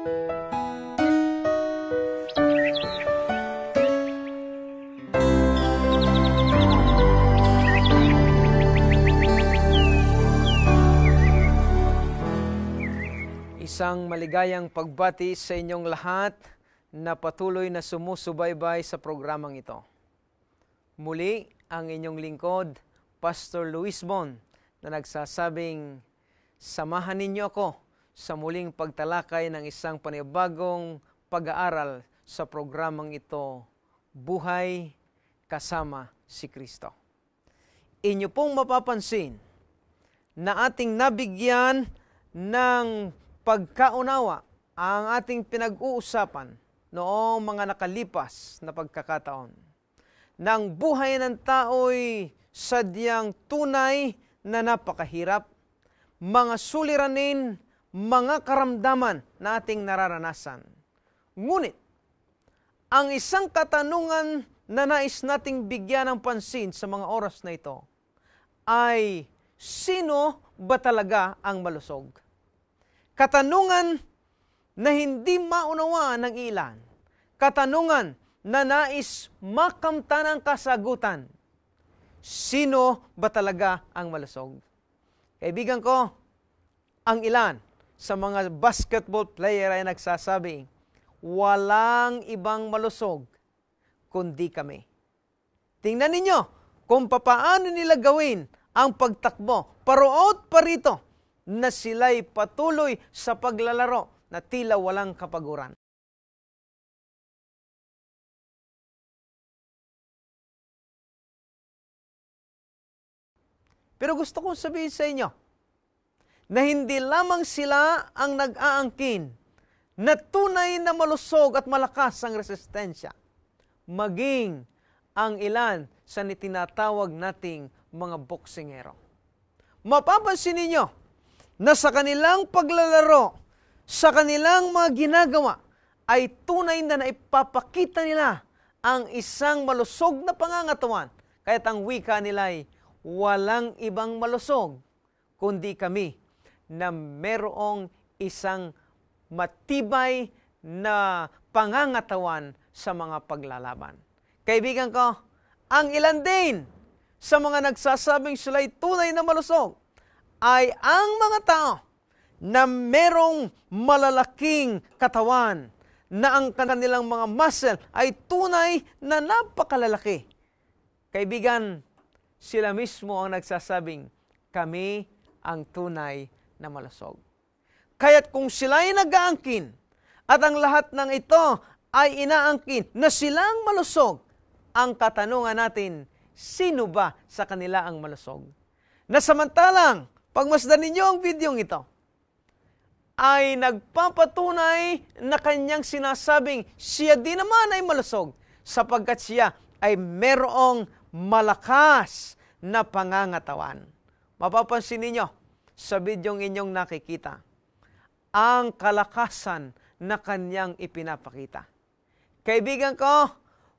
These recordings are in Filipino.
Isang maligayang pagbati sa inyong lahat na patuloy na sumusubaybay sa programang ito. Muli ang inyong lingkod, Pastor Luis Bon, na nagsasabing, samahan ninyo ako sa muling pagtalakay ng isang panibagong pag-aaral sa programang ito, Buhay Kasama si Kristo. Inyo pong mapapansin na ating nabigyan ng pagkaunawa ang ating pinag-uusapan noong mga nakalipas na pagkakataon. Nang buhay ng tao'y sadyang tunay na napakahirap, mga suliranin, mga karamdaman na ating nararanasan. Ngunit, ang isang katanungan na nais nating bigyan ng pansin sa mga oras na ito ay, sino ba talaga ang malusog? Katanungan na hindi maunawaan ng ilan. Katanungan na nais makamtan ang kasagutan. Sino ba talaga ang malusog? Kaibigan ko, ang ilan sa mga basketball player ay nagsasabi, walang ibang malusog kundi kami. Tingnan ninyo kung papaano nila gawin ang pagtakbo paroot parito na sila'y patuloy sa paglalaro na tila walang kapaguran. Pero gusto kong sabihin sa inyo na hindi lamang sila ang nag-aangkin na tunay na malusog at malakas ang resistensya, maging ang ilan sa tinatawag nating mga boksingero. Mapapansin ninyo na sa kanilang paglalaro, sa kanilang mga ginagawa, ay tunay na naipapakita nila ang isang malusog na pangangatawan. Kaya't ang wika nila ay, walang ibang malusog, kundi kami na merong isang matibay na pangangatawan sa mga paglalaban. Kaibigan ko, ang ilan din sa mga nagsasabing sila'y tunay na malusog, ay ang mga tao na merong malalaking katawan, na ang kanilang mga muscle ay tunay na napakalalaki. Kaibigan, sila mismo ang nagsasabing, kami ang tunay na malusog. Kaya't kung sila ay nag-aangkin, at ang lahat ng ito ay inaangkin na silang malusog, ang katanungan natin, sino ba sa kanila ang malusog? Na samantalang, pagmasdan ninyo ang videong ito, ay nagpapatunay na kanyang sinasabing siya din naman ay malusog sapagkat siya ay merong malakas na pangangatawan. Mapapansin ninyo sa videong inyong nakikita ang kalakasan na kanyang ipinapakita. Kaibigan ko,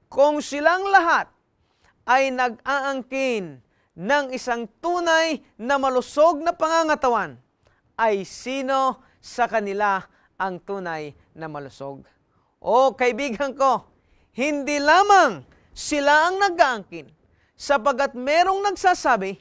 kung silang lahat ay nag-aangkin ng isang tunay na malusog na pangangatawan, ay sino sa kanila ang tunay na malusog? O kaibigan ko, hindi lamang sila ang nag-aangkin, sapagat merong nagsasabi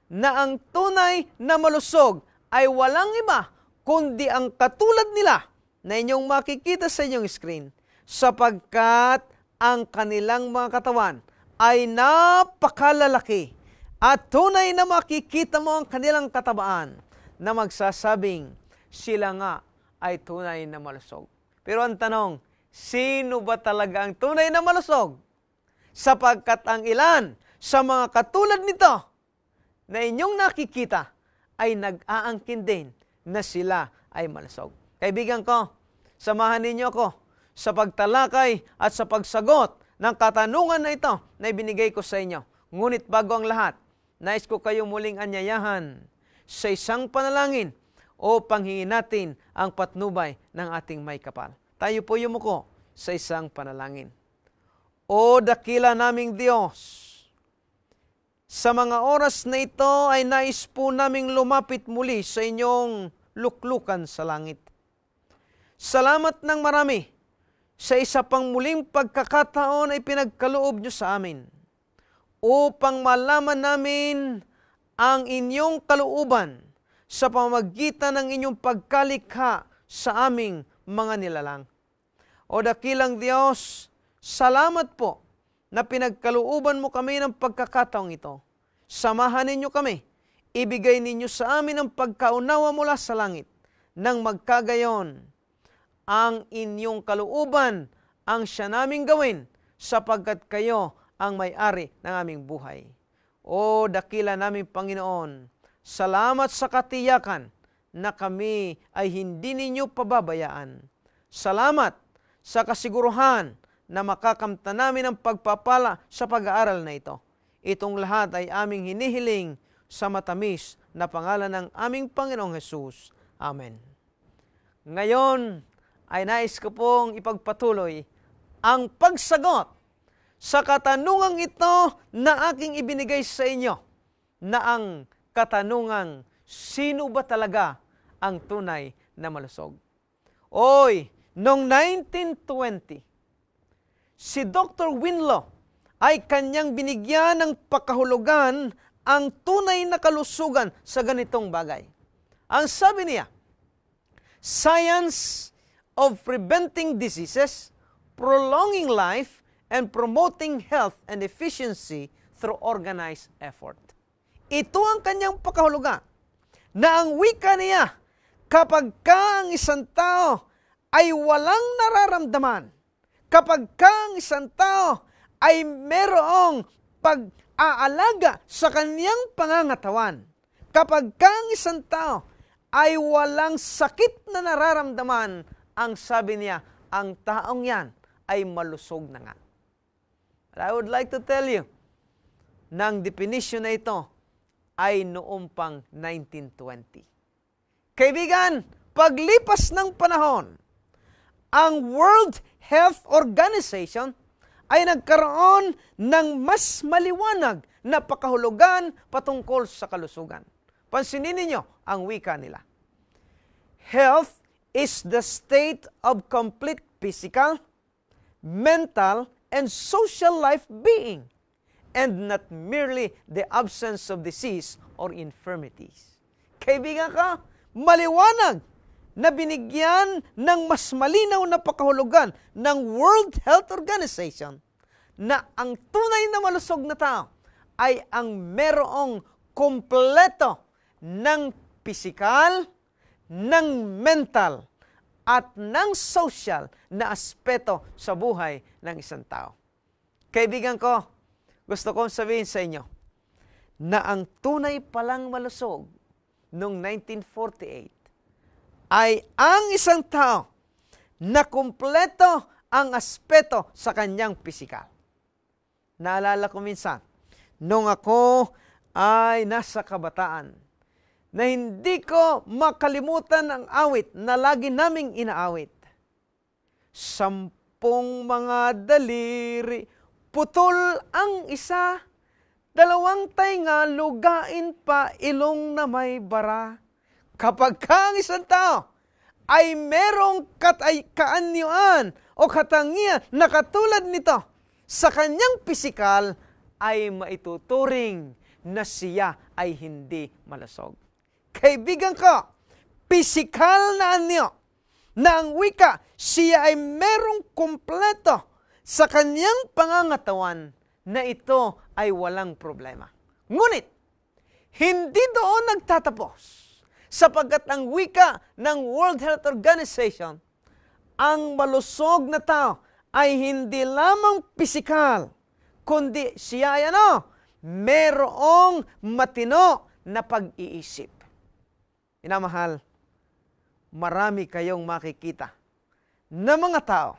na ang tunay na malusog ay walang iba kundi ang katulad nila na inyong makikita sa inyong screen, sapagkat ang kanilang mga katawan ay napakalalaki. At tunay na makikita mo ang kanilang katabaan na magsasabing sila nga ay tunay na malusog. Pero ang tanong, sino ba talaga ang tunay na malusog? Sapagkat ang ilan sa mga katulad nito na inyong nakikita ay nag-aangkin din na sila ay malusog. Kaibigan ko, samahan ninyo ako sa pagtalakay at sa pagsagot ng katanungan na ito na ibinigay ko sa inyo. Ngunit bago ang lahat, nais ko kayong muling anyayahan sa isang panalangin o panghingin natin ang patnubay ng ating may kapal. Tayo po yumuko sa isang panalangin. O dakila naming Diyos, sa mga oras na ito ay nais po naming lumapit muli sa inyong luklukan sa langit. Salamat ng marami sa isa pang muling pagkakataon ay pinagkaloob niyo sa amin upang malaman namin ang inyong kalooban sa pamamagitan ng inyong pagkalikha sa aming mga nilalang. O dakilang Diyos, salamat po na pinagkalooban mo kami ng pagkakataong ito. Samahan ninyo kami, ibigay ninyo sa amin ang pagkaunawa mula sa langit, nang magkagayon, ang inyong kalooban ang siya naming gawin sapagkat kayo ang may-ari ng aming buhay. O dakila naming Panginoon, salamat sa katiyakan na kami ay hindi ninyo pababayaan. Salamat sa kasiguruhan na makakamta namin ang pagpapala sa pag-aaral na ito. Itong lahat ay aming hinihiling sa matamis na pangalan ng aming Panginoong Hesus. Amen. Ngayon ay nais ko pong ipagpatuloy ang pagsagot sa katanungang ito na aking ibinigay sa inyo, na ang katanungang, sino ba talaga ang tunay na malusog? Oy, noong 1920, si Dr. Winlow ay kanyang binigyan ng pakahulugan ang tunay na kalusugan sa ganitong bagay. Ang sabi niya, science of preventing diseases, prolonging life, and promoting health and efficiency through organized effort. Ito ang kanyang pakahulugan, na ang wika niya, kapag ka ang isang tao ay walang nararamdaman, kapag ka ang isang tao ay merong pag-aalaga sa kanyang pangangatawan, kapag ka ang isang tao ay walang sakit na nararamdaman, ang sabi niya, ang taong yan ay malusog na nga. But I would like to tell you, na ang definition na ito ay noong pang 1920. Kaibigan, paglipas ng panahon, ang World Health Organization ay nagkaroon ng mas maliwanag na pakahulugan patungkol sa kalusugan. Pansinin ninyo ang wika nila. Health is the state of complete physical, mental, and social life being, and not merely the absence of disease or infirmities. Kaibigan ka, maliwanag na binigyan ng mas malinaw na pakahulugan ng World Health Organization na ang tunay na malusog na tao ay ang merong kompleto ng pisikal, ng mental, at ng social na aspeto sa buhay ng isang tao. Kaibigan ko, gusto kong sabihin sa inyo na ang tunay palang malusog noong 1948 ay ang isang tao na kumpleto ang aspeto sa kanyang pisikal. Naalala ko minsan, nung ako ay nasa kabataan, na hindi ko makalimutan ang awit na lagi naming inaawit. 10 mga daliri, putol ang isa, 2 tainga, lugain pa, ilong na may bara. Kapag ka ang isang tao ay merong kaanyuan o katangian na katulad nito sa kanyang pisikal, ay maituturing na siya ay hindi malusog. Kaibigan ko, pisikal na anyo, na ang wika, siya ay merong kumpleto sa kanyang pangangatawan na ito ay walang problema. Ngunit, hindi doon nagtatapos, sapagkat ang wika ng World Health Organization, ang malusog na tao ay hindi lamang pisikal, kundi siya ay merong matino na pag-iisip. Minamahal, marami kayong makikita na mga tao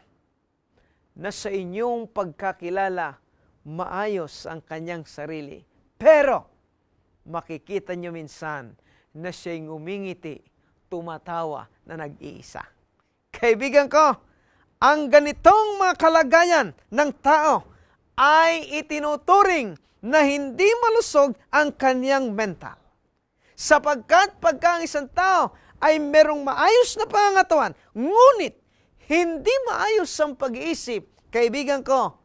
na sa inyong pagkakilala maayos ang kanyang sarili. Pero makikita nyo minsan na siya'y ngumingiti, tumatawa na nag-iisa. Kaibigan ko, ang ganitong mga kalagayan ng tao ay itinuturing na hindi malusog ang kanyang mental. Sapagkat pagka ang isang tao ay merong maayos na pangangatawan, ngunit hindi maayos ang pag-iisip. Kaibigan ko,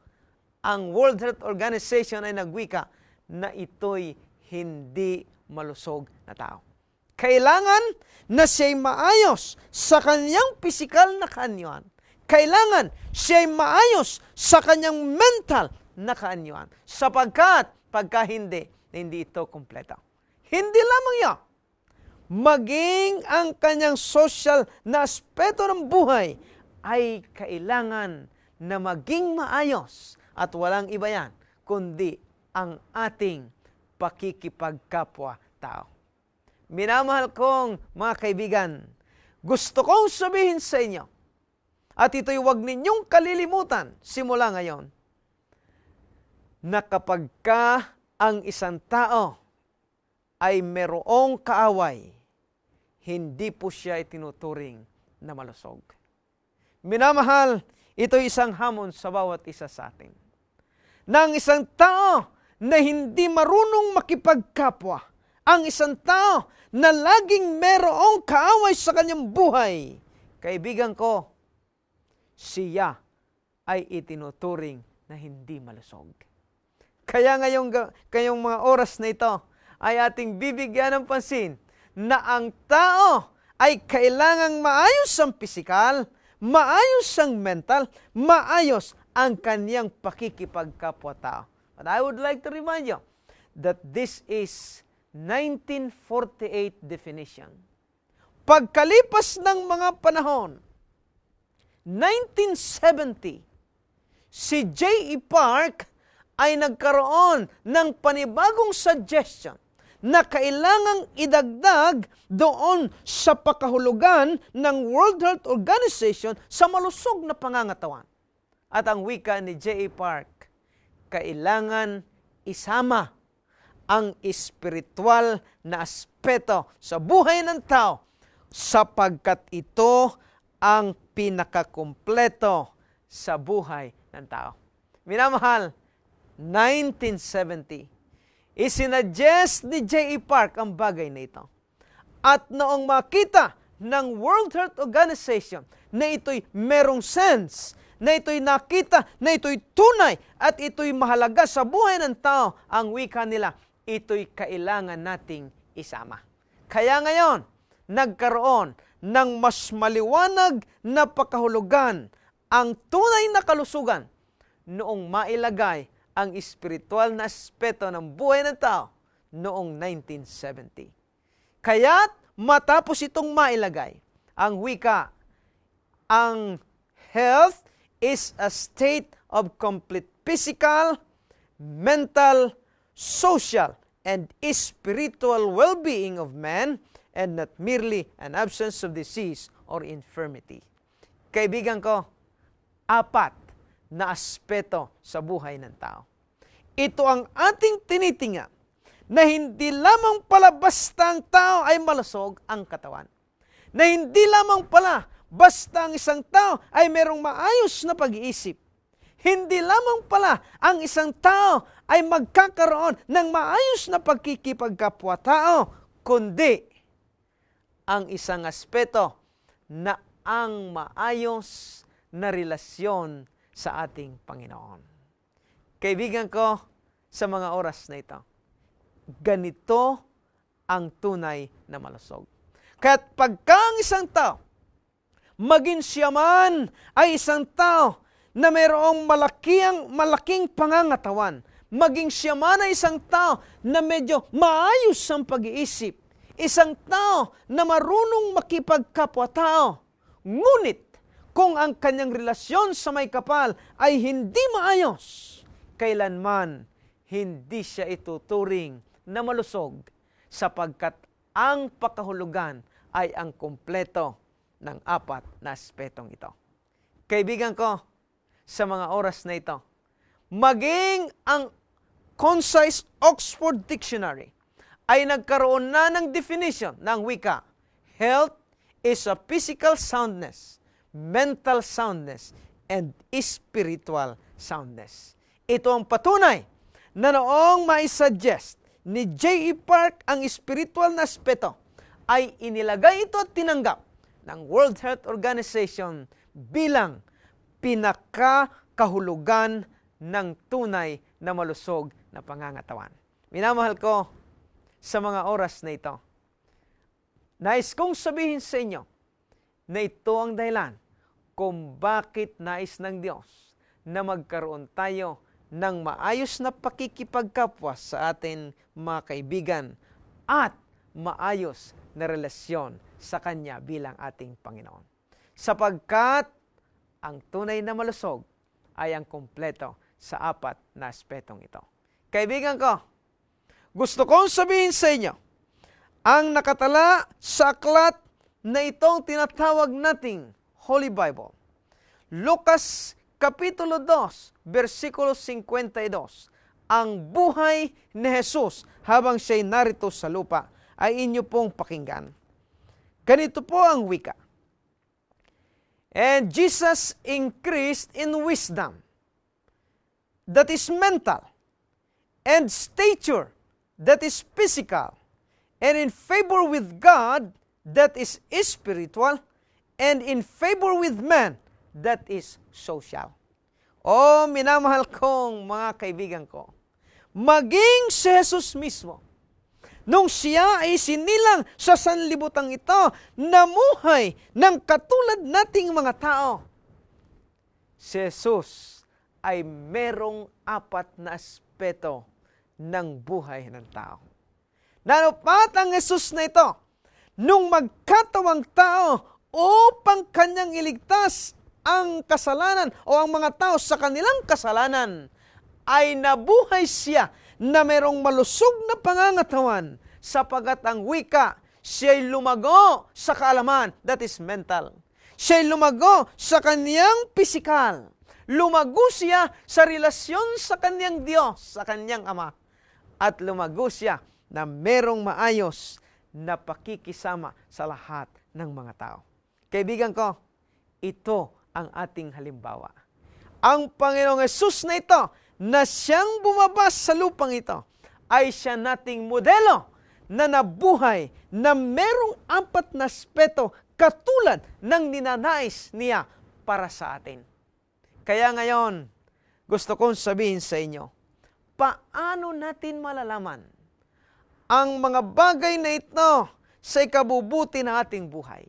ang World Health Organization ay nagwika na ito'y hindi malusog na tao. Kailangan na siya'y maayos sa kanyang pisikal na kaanyuan. Kailangan siya'y maayos sa kanyang mental na kaanyuan. Sapagkat pagka hindi ito kumpleto. Hindi lamang yan. Maging ang kanyang social na aspeto ng buhay ay kailangan na maging maayos at walang iba yan, kundi ang ating pakikipagkapwa-tao. Minamahal kong mga kaibigan, gusto kong sabihin sa inyo, at ito'y huwag ninyong kalilimutan simula ngayon, na kapag ka ang isang tao ay merong kaaway, hindi po siya itinuturing na malusog. Minamahal, ito'y isang hamon sa bawat isa sa atin. Na ang isang tao na hindi marunong makipagkapwa, ang isang tao na laging merong kaaway sa kanyang buhay, kaibigan ko, siya ay itinuturing na hindi malusog. Kaya ngayong mga oras na ito ay ating bibigyan ng pansin na ang tao ay kailangang maayos ang pisikal, maayos ang mental, maayos ang kanyang pakikipagkapwa-tao. But I would like to remind you that this is 1948 definition. Pagkalipas ng mga panahon, 1970, si J.E. Park ay nagkaroon ng panibagong suggestion na kailangang idagdag doon sa pakahulugan ng World Health Organization sa malusog na pangangatawan. At ang wika ni J.E. Park, kailangan isama ang espiritual na aspeto sa buhay ng tao sapagkat ito ang pinakakumpleto sa buhay ng tao. Minamahal, 1970, isinadjust ni J.E. Park ang bagay na ito. At noong makita ng World Health Organization na ito'y merong sense, na ito'y nakita, na ito'y tunay, at ito'y mahalaga sa buhay ng tao, ang wika nila, ito'y kailangan nating isama. Kaya ngayon, nagkaroon ng mas maliwanag na pakahulugan ang tunay na kalusugan noong mailagay ang espiritual na aspeto ng buhay ng tao noong 1970. Kaya't matapos itong mailagay, ang wika, ang health is a state of complete physical, mental, social, and spiritual well-being of man, and not merely an absence of disease or infirmity. Kaibigan ko, 4 na aspeto sa buhay ng tao. Ito ang ating tinitingnan na hindi lamang pala basta ang tao ay malusog ang katawan. Na hindi lamang pala basta ang isang tao ay merong maayos na pag-iisip. Hindi lamang pala ang isang tao ay magkakaroon ng maayos na pagkikipagkapwa-tao, kundi ang isang aspeto na ang maayos na relasyon sa ating Panginoon. Kaibigan ko, sa mga oras na ito, ganito ang tunay na malusog. Kaya't pagka ang isang tao, maging siya man ay isang tao na mayroong malaking pangangatawan, maging siya man ay isang tao na medyo maayos ang pag-iisip, isang tao na marunong makipagkapwa-tao, ngunit kung ang kanyang relasyon sa may kapal ay hindi maayos, kailanman hindi siya ituturing na malusog sapagkat ang pakahulugan ay ang kumpleto ng 4 na aspetong ito. Kaibigan ko, sa mga oras na ito, maging ang Concise Oxford Dictionary ay nagkaroon na ng definition ng wika. Health is a physical soundness, mental soundness, and spiritual soundness. Ito ang patunay na noong maisuggest ni J.E. Park ang spiritual na aspeto ay inilagay ito at tinanggap ng World Health Organization bilang pinakakahulugan ng tunay na malusog na pangangatawan. Minamahal ko sa mga oras na ito, nais kong sabihin sa inyo na ito ang dahilan kung bakit nais ng Diyos na magkaroon tayo ng maayos na pakikipagkapwa sa atin mga kaibigan at maayos na relasyon sa Kanya bilang ating Panginoon. Sapagkat ang tunay na malusog ay ang kumpleto sa apat na aspetong ito. Kaibigan ko, gusto kong sabihin sa inyo, ang nakatala sa aklat na itong tinatawag nating Holy Bible, Lucas Kapitulo 2, versikulo 52, ang buhay ni Jesus habang siya'y narito sa lupa ay inyo pong pakinggan. Ganito po ang wika. And Jesus increased in wisdom, that is mental, and stature, that is physical, and in favor with God, that is spiritual, and in favor with man, that is social. O minamahal kong mga kaibigan ko, maging si Jesus mismo, nung siya ay sinilang sa sanlibutang ito, namuhay ng katulad nating mga tao. Si Jesus ay merong apat na aspeto ng buhay ng tao. Nanupat ang Jesus na ito, nung magkatawang tao upang kanyang iligtas ang kasalanan o ang mga tao sa kanilang kasalanan, ay nabuhay siya na merong malusog na pangangatawan sapagat ang wika, siya'y lumago sa kaalaman, that is mental. Siya'y lumago sa kanyang pisikal. Lumago siya sa relasyon sa kanyang Diyos, sa kanyang Ama. At lumago siya na merong maayos na pakikisama sa lahat ng mga tao. Kaibigan ko, ito ang ating halimbawa. Ang Panginoong Hesus na ito, na siyang bumaba sa lupang ito, ay siya nating modelo na nabuhay na merong apat na aspeto katulad ng ninanais niya para sa atin. Kaya ngayon, gusto kong sabihin sa inyo, paano natin malalaman ang mga bagay na ito sa ikabubuti ng ating buhay?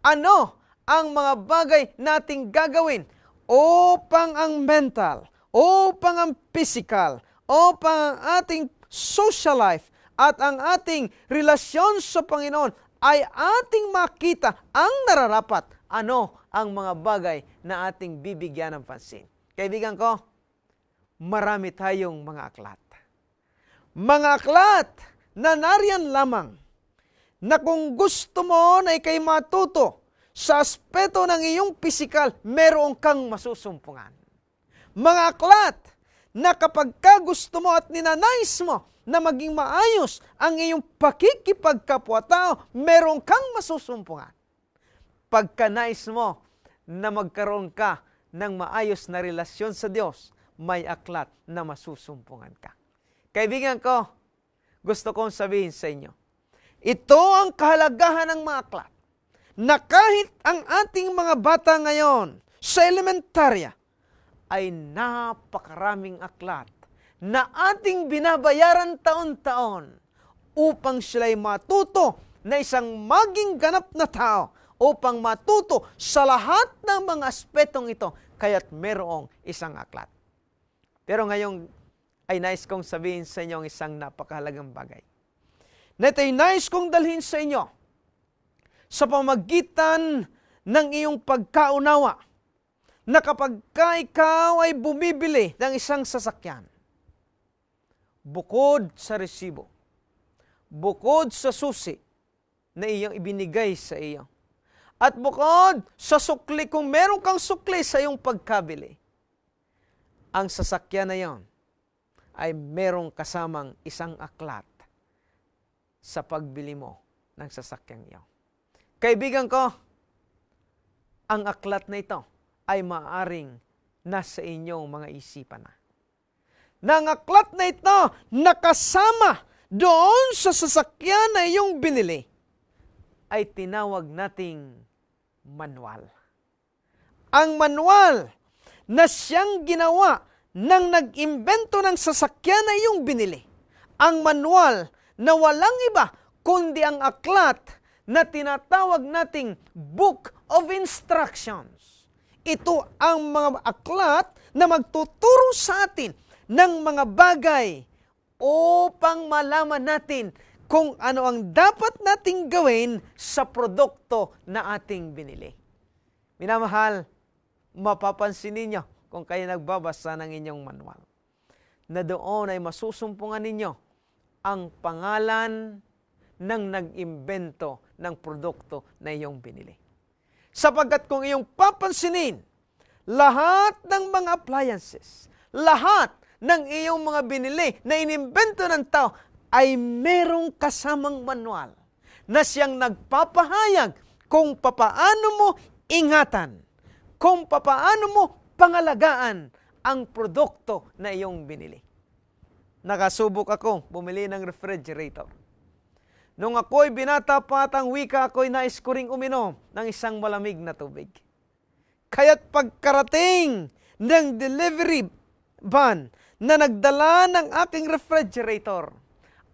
Ano ang mga bagay nating gagawin upang ang mental, upang ang physical, upang ang ating social life at ang ating relasyon sa Panginoon ay ating makita ang nararapat. Ano ang mga bagay na ating bibigyan ng pansin? Kaibigan ko, marami tayong mga aklat. Mga aklat na nariyan lamang na kung gusto mo na ikay matuto sa aspeto ng iyong pisikal, meron kang masusumpungan. Mga aklat na kapag ka gusto mo at ninanais mo na maging maayos ang iyong pakikipagkapwa-tao, meron kang masusumpungan. Pagka nais mo na magkaroon ka ng maayos na relasyon sa Diyos, may aklat na masusumpungan ka. Kaibigan ko, gusto kong sabihin sa inyo, ito ang kahalagahan ng mga aklat, na kahit ang ating mga bata ngayon sa elementarya ay napakaraming aklat na ating binabayaran taon-taon upang sila'y matuto na isang maging ganap na tao, upang matuto sa lahat ng mga aspetong ito, kaya't merong isang aklat. Pero ngayon ay nais kong sabihin sa inyo ang isang napakahalagang bagay. Na ito'y nais kong dalhin sa inyo sa pamagitan ng iyong pagkaunawa na kapag ikaw ay bumibili ng isang sasakyan, bukod sa resibo, bukod sa susi na iyong ibinigay sa iyo, at bukod sa sukli, kung meron kang sukli sa iyong pagkabili, ang sasakyan na iyon ay merong kasamang isang aklat sa pagbili mo ng sasakyan iyon. Kaibigan ko, ang aklat na ito ay maaaring nasa inyong mga isipan na. Na ang aklat na ito nakasama doon sa sasakyan na iyong binili. ay tinawag nating manual. Ang manual na siyang ginawa ng nag-imbento ng sasakyan na iyong binili. Ang manual na walang iba kundi ang aklat na tinatawag nating Book of Instructions. Ito ang mga aklat na magtuturo sa atin ng mga bagay upang malaman natin kung ano ang dapat nating gawin sa produkto na ating binili. Minamahal, mapapansin ninyo kung kayo nagbabasa ng inyong manual na doon ay masusumpungan ninyo ang pangalan ng nag-imbento ng produkto na iyong binili. Sapagkat kung iyong papansinin, lahat ng mga appliances, lahat ng iyong mga binili na inimbento ng tao ay merong kasamang manual na siyang nagpapahayag kung papaano mo ingatan, kung papaano mo pangalagaan ang produkto na iyong binili. Nakasubok ako bumili ng refrigerator. Nung ako'y binata pa at ang wika ako'y nais ko ring uminom ng isang malamig na tubig. Kaya't pagkarating ng delivery van na nagdala ng aking refrigerator,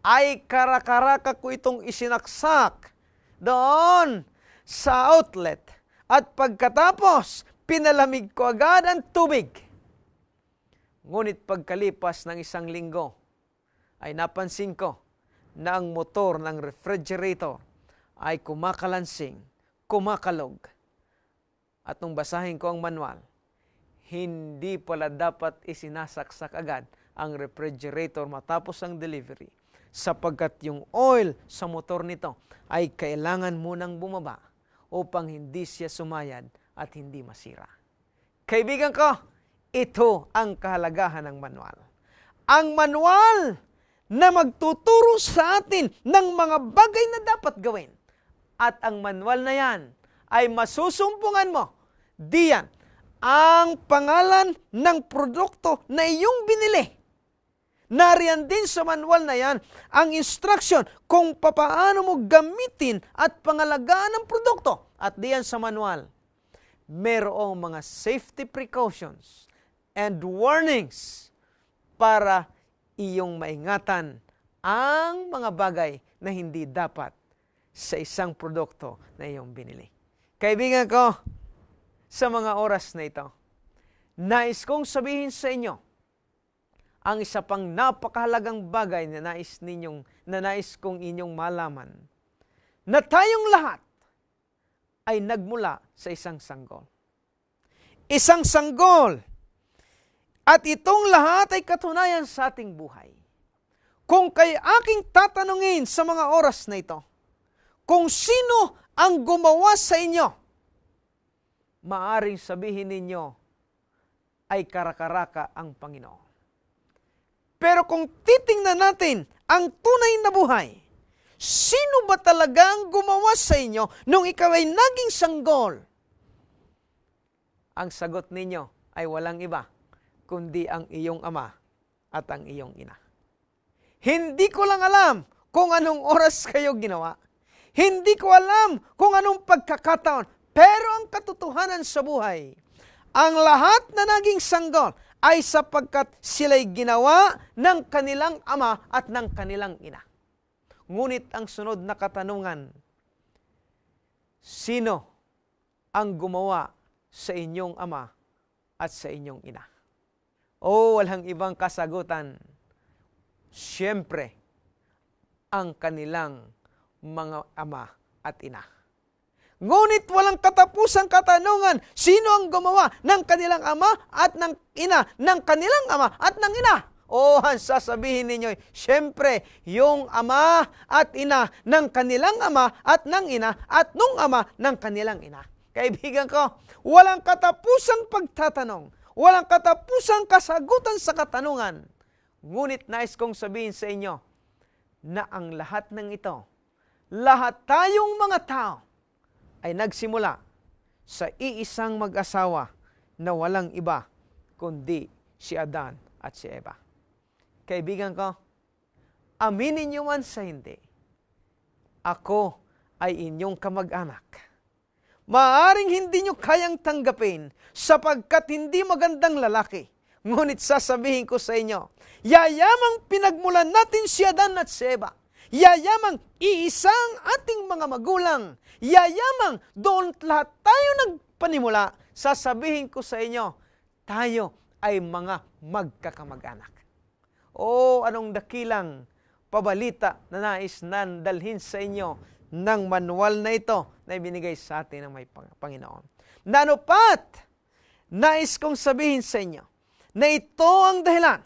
ay karakaraka ko itong isinaksak doon sa outlet. At pagkatapos, pinalamig ko agad ang tubig. Ngunit pagkalipas ng isang linggo, ay napansin ko na ang motor ng refrigerator ay kumakalansing, kumakalog. At nung basahin ko ang manual, hindi pala dapat isinasaksak agad ang refrigerator matapos ang delivery, sapagkat yung oil sa motor nito ay kailangan munang bumaba upang hindi siya sumayad at hindi masira. Kaibigan ko, ito ang kahalagahan ng manual. Ang manual na magtuturo sa atin ng mga bagay na dapat gawin. At ang manual na yan ay masusumpungan mo. Diyan ang pangalan ng produkto na iyong binili. Nariyan din sa manual na yan ang instruction kung papaano mo gamitin at pangalagaan ang produkto. At diyan sa manual, merong mga safety precautions and warnings para iyong maingatan ang mga bagay na hindi dapat sa isang produkto na iyong binili. Kaibigan ko, sa mga oras na ito, nais kong sabihin sa inyo ang isa pang napakahalagang bagay na nais kong inyong malaman, na tayong lahat ay nagmula sa isang sanggol. Isang sanggol. At itong lahat ay katunayan sa ating buhay. Kung kay aking tatanungin sa mga oras na ito, kung sino ang gumawa sa inyo, maaring sabihin ninyo ay karakaraka ang Panginoon. Pero kung titingnan natin ang tunay na buhay, sino ba talaga ang gumawa sa inyo nung ikaw ay naging sanggol? Ang sagot ninyo ay walang iba kundi ang iyong ama at ang iyong ina. Hindi ko lang alam kung anong oras kayo ginawa. Hindi ko alam kung anong pagkakataon. Pero ang katotohanan sa buhay, ang lahat na naging sanggol ay sapagkat sila'y ginawa ng kanilang ama at ng kanilang ina. Ngunit ang sunod na katanungan, sino ang gumawa sa inyong ama at sa inyong ina? Walang ibang kasagutan. Siyempre, ang kanilang mga ama at ina. Ngunit walang katapusang katanungan, sino ang gumawa ng kanilang ama at ng ina, ng kanilang ama at ng ina? Ang sasabihin ninyo, siyempre, yung ama at ina ng kanilang ama at ng ina at nung ama ng kanilang ina. Kaibigan ko, walang katapusang pagtatanong, walang katapusang kasagutan sa katanungan. Ngunit nais kong sabihin sa inyo na ang lahat ng ito, lahat tayong mga tao ay nagsimula sa iisang mag-asawa na walang iba kundi si Adan at si Eva. Kaibigan ko, aminin niyo man sa hindi, ako ay inyong kamag-anak. Maaring hindi nyo kayang tanggapin sapagkat hindi magandang lalaki. Ngunit sasabihin ko sa inyo, yayamang pinagmulan natin si Adan at si Eva. Yayamang iisang ating mga magulang. Yayamang doon lahat tayo nagpanimula. Sasabihin ko sa inyo, tayo ay mga magkakamag-anak. O anong dakilang pabalita na nais nan dalhin sa inyo ng manual na ito na ibinigay sa atin ng may Panginoon. Nanupat, nais kong sabihin sa inyo na ito ang dahilan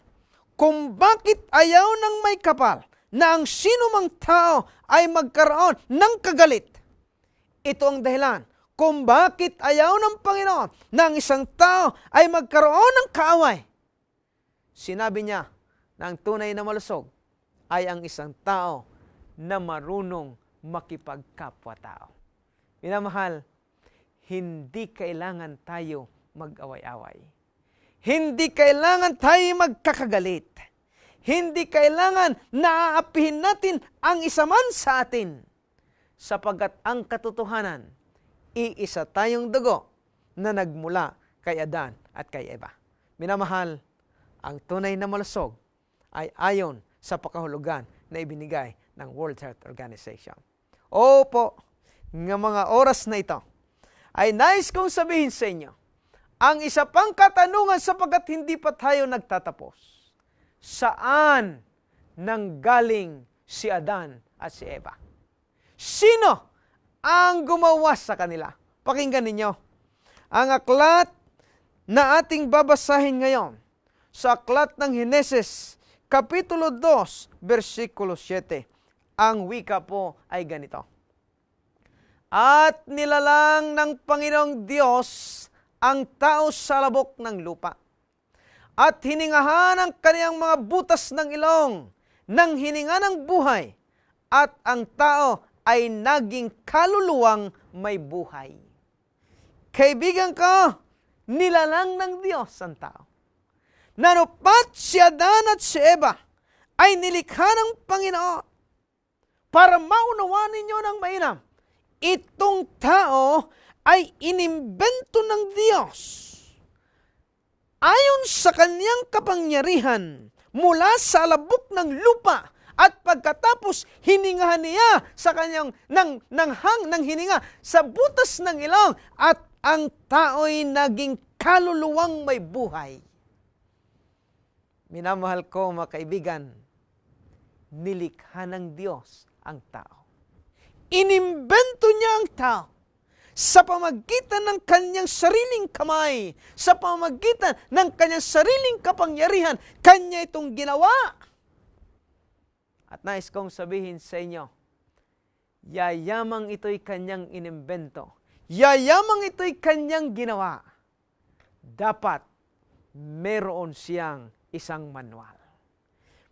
kung bakit ayaw ng may kapal na ang sino mang tao ay magkaroon ng kagalit. Ito ang dahilan kung bakit ayaw ng Panginoon na ang isang tao ay magkaroon ng kaaway. Sinabi niya na ang tunay na malusog ay ang isang tao na marunong makipagkapwa-tao. Minamahal, hindi kailangan tayo mag-away-away. Hindi kailangan tayo magkakagalit. Hindi kailangan naaapihin natin ang isa man sa atin. Sapagkat ang katotohanan, iisa tayong dugo na nagmula kay Adan at kay Eva. Minamahal, ang tunay na malusog ay ayon sa pakahulugan na ibinigay ng World Health Organization. Opo, ng mga oras na ito, ay nais kong sabihin sa inyo, ang isa pang katanungan sapagkat hindi pa tayo nagtatapos. Saan nanggaling si Adan at si Eva? Sino ang gumawa sa kanila? Pakinggan ninyo. Ang aklat na ating babasahin ngayon, sa aklat ng Henesis, Kapitulo 2, versikulo 7, ang wika po ay ganito. At nilalang ng Panginoong Diyos ang tao sa labok ng lupa. At hiningahan ang kaniyang mga butas ng ilong ng hininga ng buhay. At ang tao ay naging kaluluwang may buhay. Kaibigan ko, nilalang ng Diyos ang tao. Nanupat si Adan at si Eva ay nilikha ng Panginoon para maunawan ninyo ng mainam. Itong tao ay inimbento ng Diyos ayon sa kanyang kapangyarihan mula sa alabok ng lupa at pagkatapos hiningahan niya sa kanyang ng hininga sa butas ng ilong at ang tao'y naging kaluluwang may buhay. Minamahal ko mga kaibigan, nilikha ng Diyos ang tao. Inimbento niya ang tao sa pamagitan ng kanyang sariling kamay, sa pamagitan ng kanyang sariling kapangyarihan, kanya itong ginawa. At nais kong sabihin sa inyo, yayamang ito'y kanyang inimbento. Yayamang ito'y kanyang ginawa. Dapat meron siyang isang manual.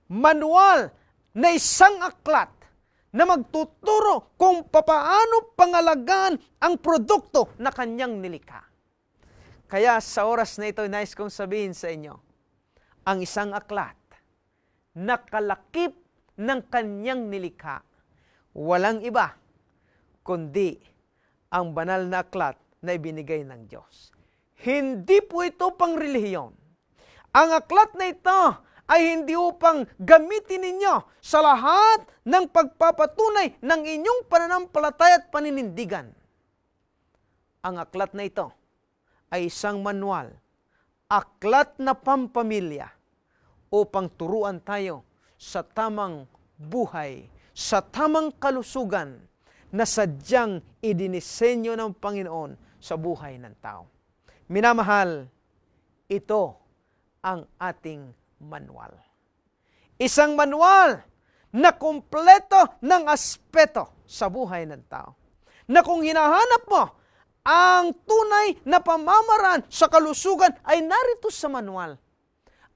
Manual na isang aklat na magtuturo kung papaano pangalagaan ang produkto na kanyang nilikha. Kaya sa oras na ito, nais kong sabihin sa inyo, ang isang aklat na kalakip ng kanyang nilikha, walang iba kundi ang banal na aklat na ibinigay ng Diyos. Hindi po ito pang relihiyon. Ang aklat na ito ay hindi upang gamitin ninyo sa lahat ng pagpapatunay ng inyong pananampalataya at paninindigan. Ang aklat na ito ay isang manual, aklat na pampamilya upang turuan tayo sa tamang buhay, sa tamang kalusugan na sadyang idinisenyo ng Panginoon sa buhay ng tao. Minamahal, ito ang ating manual. Isang manual na kumpleto ng aspeto sa buhay ng tao. Na kung hinahanap mo ang tunay na pamamaraan sa kalusugan ay narito sa manual.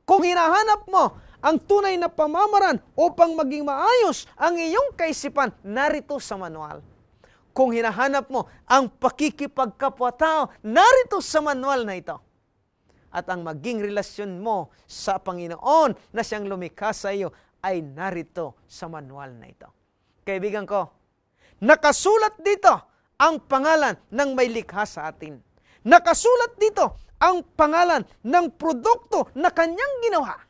Kung hinahanap mo ang tunay na pamamaraan upang maging maayos ang iyong kaisipan, narito sa manual. Kung hinahanap mo ang pakikipagkapwa-tao, narito sa manual na ito. At ang maging relasyon mo sa Panginoon na siyang lumikha sa iyo ay narito sa manual na ito. Kaibigan ko, Nakasulat dito ang pangalan ng may likha sa atin. Nakasulat dito ang pangalan ng produkto na kanyang ginawa.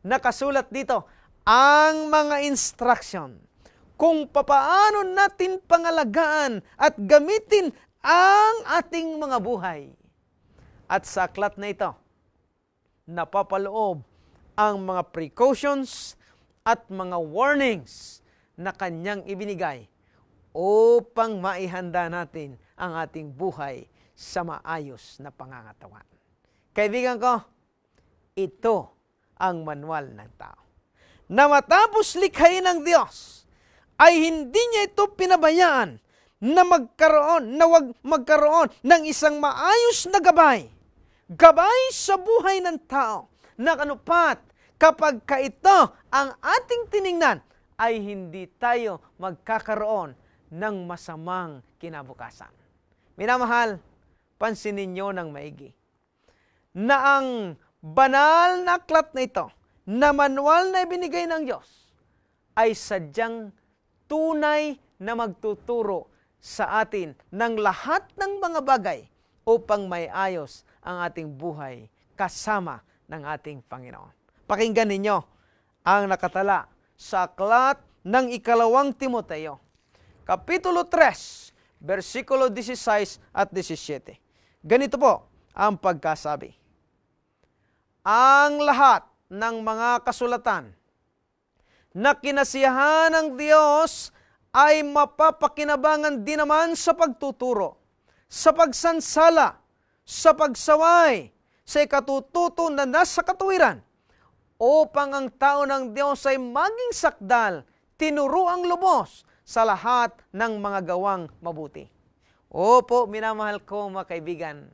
Nakasulat dito ang mga instruction kung papaano natin pangalagaan at gamitin ang ating mga buhay. At sa aklat na ito, napapaloob ang mga precautions at mga warnings na kanyang ibinigay upang maihanda natin ang ating buhay sa maayos na pangangatawan. Kaibigan ko, ito ang manual ng tao. Na matapos likhain ng Diyos, ay hindi niya ito pinabayaan na wag magkaroon ng isang maayos na gabay. Gabay sa buhay ng tao na kanupat kapag ito ang ating tiningnan, ay hindi tayo magkakaroon ng masamang kinabukasan. Minamahal, pansinin niyo ng maigi na ang banal na aklat na ito, na manual na ibinigay ng Diyos, ay sadyang tunay na magtuturo sa atin ng lahat ng mga bagay upang may ayos ang ating buhay kasama ng ating Panginoon. Pakinggan ninyo ang nakatala sa aklat ng 2 Timoteo, Kapitulo 3, versikulo 16 at 17. Ganito po ang pagkasabi. Ang lahat ng mga kasulatan na kinasiyahan ng Diyos ay mapapakinabangan din naman sa pagtuturo, sa pagsansala, sa pagsaway, sa ikatututo na nasa katuwiran, upang ang tao ng Diyos ay maging sakdal, tinuruang lubos sa lahat ng mga gawang mabuti. Opo, minamahal ko mga kaibigan,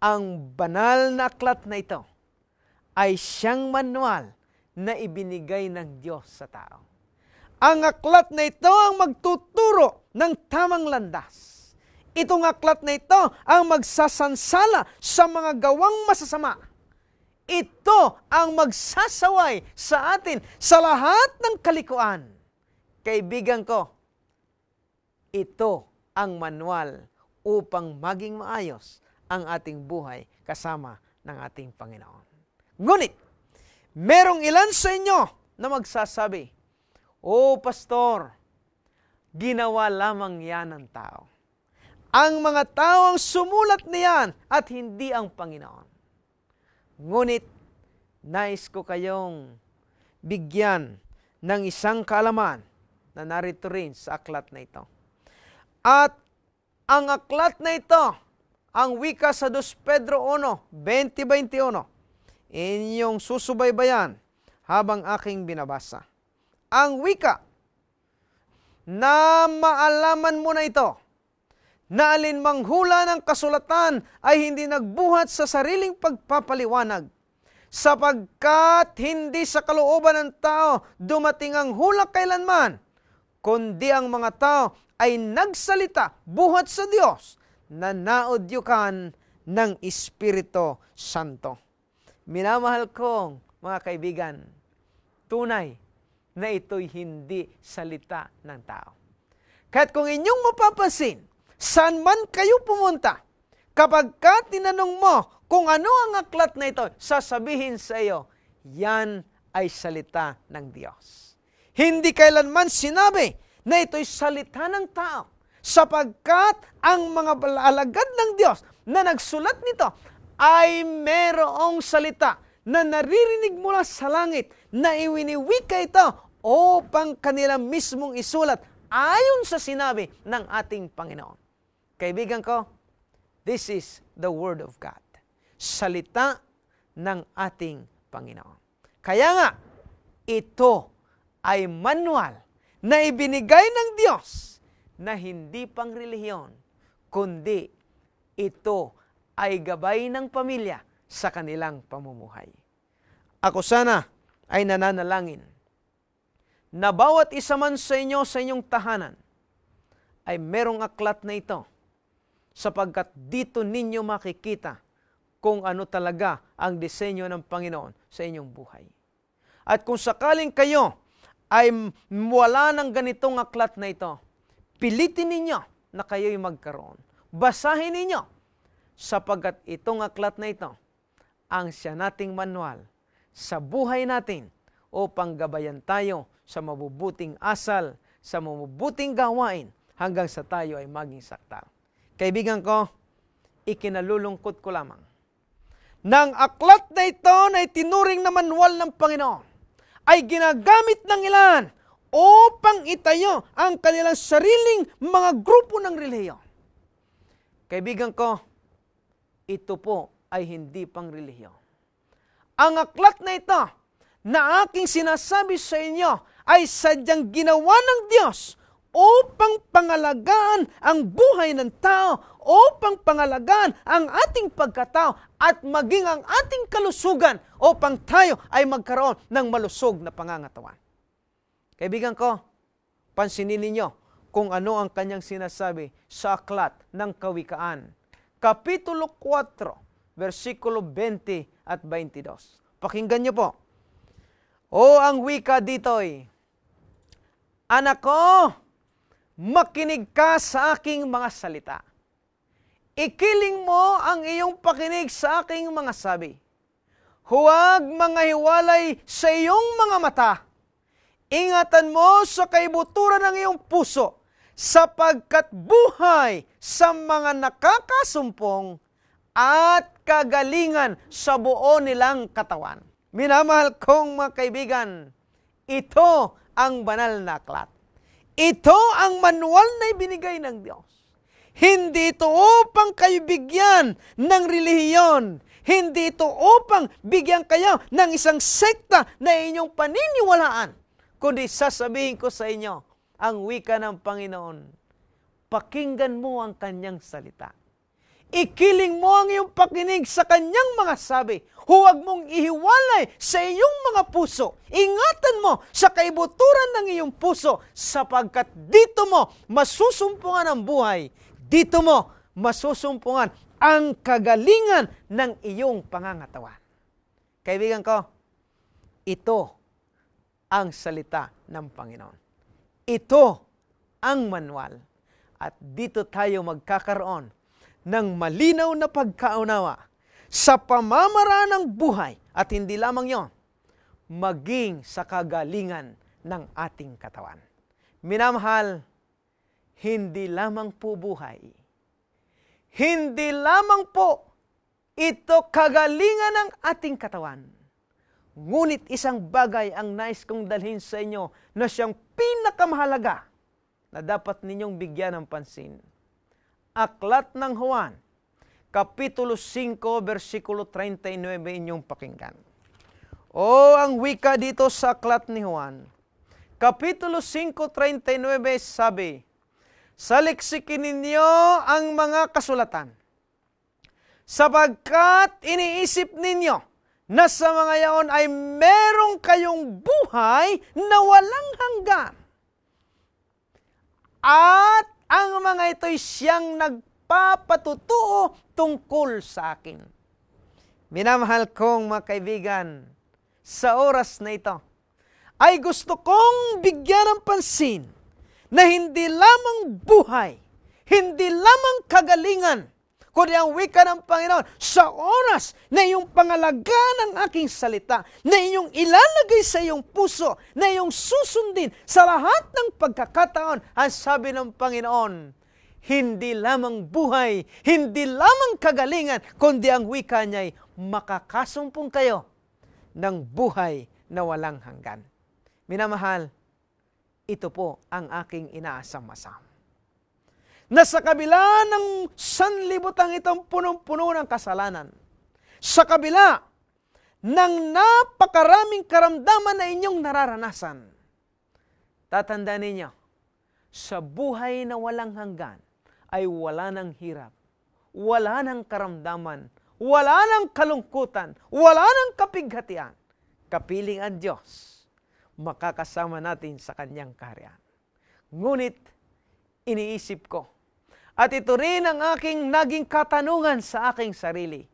ang banal na aklat na ito ay siyang manual na ibinigay ng Diyos sa tao. Ang aklat na ito ang magtuturo ng tamang landas. Itong aklat na ito ang magsasansala sa mga gawang masasama. Ito ang magsasaway sa atin sa lahat ng kalikuan. Kaibigan ko, ito ang manual upang maging maayos ang ating buhay kasama ng ating Panginoon. Ngunit, merong ilan sa inyo na magsasabi, "O pastor, ginawa lamang yan ng tao. Ang mga tao ang sumulat niyan at hindi ang Panginoon." Ngunit, nais ko kayong bigyan ng isang kaalaman na narito rin sa aklat na ito. At ang aklat na ito, ang wika sa 2 Pedro 1, 20-21, inyong susubaybayan habang aking binabasa. Ang wika na maalaman mo na ito, na alinmang hula ng kasulatan ay hindi nagbuhat sa sariling pagpapaliwanag, sapagkat hindi sa kalooban ng tao dumating ang hula kailanman, kundi ang mga tao ay nagsalita buhat sa Diyos na naudyukan ng Espiritu Santo. Minamahal kong mga kaibigan, tunay na ito'y hindi salita ng tao. Kaya't kung inyong mapapansin, saan man kayo pumunta, kapag ka tinanong mo kung ano ang aklat na ito, sasabihin sa iyo, yan ay salita ng Diyos. Hindi kailanman sinabi na ito'y salita ng tao, sapagkat ang mga alagad ng Diyos na nagsulat nito ay merong salita na naririnig mula sa langit na iwiniwika ito upang kanila mismong isulat ayon sa sinabi ng ating Panginoon. Kaibigan ko, this is the Word of God. Salita ng ating Panginoon. Kaya nga, ito ay manual na ibinigay ng Diyos na hindi pang relihiyon, kundi ito ay gabay ng pamilya sa kanilang pamumuhay. Ako sana ay nananalangin na bawat isa man sa inyo sa inyong tahanan ay merong aklat na ito, sapagkat dito ninyo makikita kung ano talaga ang disenyo ng Panginoon sa inyong buhay. At kung sakaling kayo ay wala ng ganitong aklat na ito, Pilitin ninyo na kayo'y magkaroon. Basahin ninyo, sapagkat itong aklat na ito, ang siya nating manual sa buhay natin upang gabayan tayo sa mabubuting asal, sa mabubuting gawain, hanggang sa tayo ay maging sakdal. Kaibigan ko, ikinalulungkot ko lamang nang aklat na ito na itinuring na manual ng Panginoon ay ginagamit ng ilan upang itayo ang kanilang sariling mga grupo ng relihiyon. Kaibigan ko, ito po ay hindi pang relihiyon. Ang aklat na ito na aking sinasabi sa inyo ay sadyang ginawa ng Diyos upang pangalagaan ang buhay ng tao, upang pangalagaan ang ating pagkatao at maging ang ating kalusugan upang tayo ay magkaroon ng malusog na pangangatawan. Kaibigan ko, pansinin ninyo kung ano ang kanyang sinasabi sa aklat ng Kawikaan, Kapitulo 4, versikulo 20 at 22. Pakinggan niyo po. O ang wika dito'y, anak ko, makinig ka sa aking mga salita. Ikiling mo ang iyong pakinig sa aking mga sabi. Huwag mangahiwalay sa iyong mga mata. Ingatan mo sa kaibuturan ng iyong puso, sapagkat buhay sa mga nakakasumpong at kagalingan sa buo nilang katawan. Minamahal kong mga kaibigan, ito ang banal na aklat. Ito ang manual na ibinigay ng Diyos. Hindi ito upang kayo bigyan ng relihiyon. Hindi ito upang bigyan kayo ng isang sekta na inyong paniniwalaan. Kundi sasabihin ko sa inyo, ang wika ng Panginoon, pakinggan mo ang kanyang salita. Ikiling mo ang iyong pakinig sa kanyang mga sabi. Huwag mong ihiwalay sa iyong mga puso. Ingatan mo sa kaibuturan ng iyong puso, sapagkat dito mo masusumpungan ang buhay. Dito mo masusumpungan ang kagalingan ng iyong pangangatawan. Kaibigan ko, ito ang salita ng Panginoon. Ito ang manual. At dito tayo magkakaroon ng malinaw na pagkaunawa sa pamamaraan ng buhay at hindi lamang yon, maging sa kagalingan ng ating katawan. Minamahal, hindi lamang po buhay. Hindi lamang po ito kagalingan ng ating katawan. Ngunit isang bagay ang nais kong dalhin sa inyo na siyang pinakamahalaga na dapat ninyong bigyan ng pansin. Aklat ng Juan, Kapitulo 5, versikulo 39, inyong pakinggan. O ang wika dito sa aklat ni Juan, Kapitulo 5, 39, sabi, saliksikin ninyo ang mga kasulatan, sapagkat iniisip ninyo na sa mga yaon ay merong kayong buhay na walang hanggan. At ang mga ito'y siyang nagpapatutuo tungkol sa akin. Minamahal kong mga kaibigan, sa oras na ito, ay gusto kong bigyan ng pansin na hindi lamang buhay, hindi lamang kagalingan, kundi ang wika ng Panginoon sa oras na iyong pangalagaan ng aking salita, na iyong ilalagay sa iyong puso, na iyong susundin sa lahat ng pagkakataon. Ang sabi ng Panginoon, hindi lamang buhay, hindi lamang kagalingan, kundi ang wika niya ay makakasumpong kayo ng buhay na walang hanggan. Minamahal, ito po ang aking inaasam-asam. Na sa kabila ng sanlibutan itong punong-puno ng kasalanan, sa kabila ng napakaraming karamdaman na inyong nararanasan, tatandaan ninyo, sa buhay na walang hanggan ay wala ng hirap, wala ng karamdaman, wala ng kalungkutan, wala ng kapighatian. Kapiling ang Diyos, makakasama natin sa kanyang kaharian. Ngunit, iniisip ko, at ito rin ang aking naging katanungan sa aking sarili.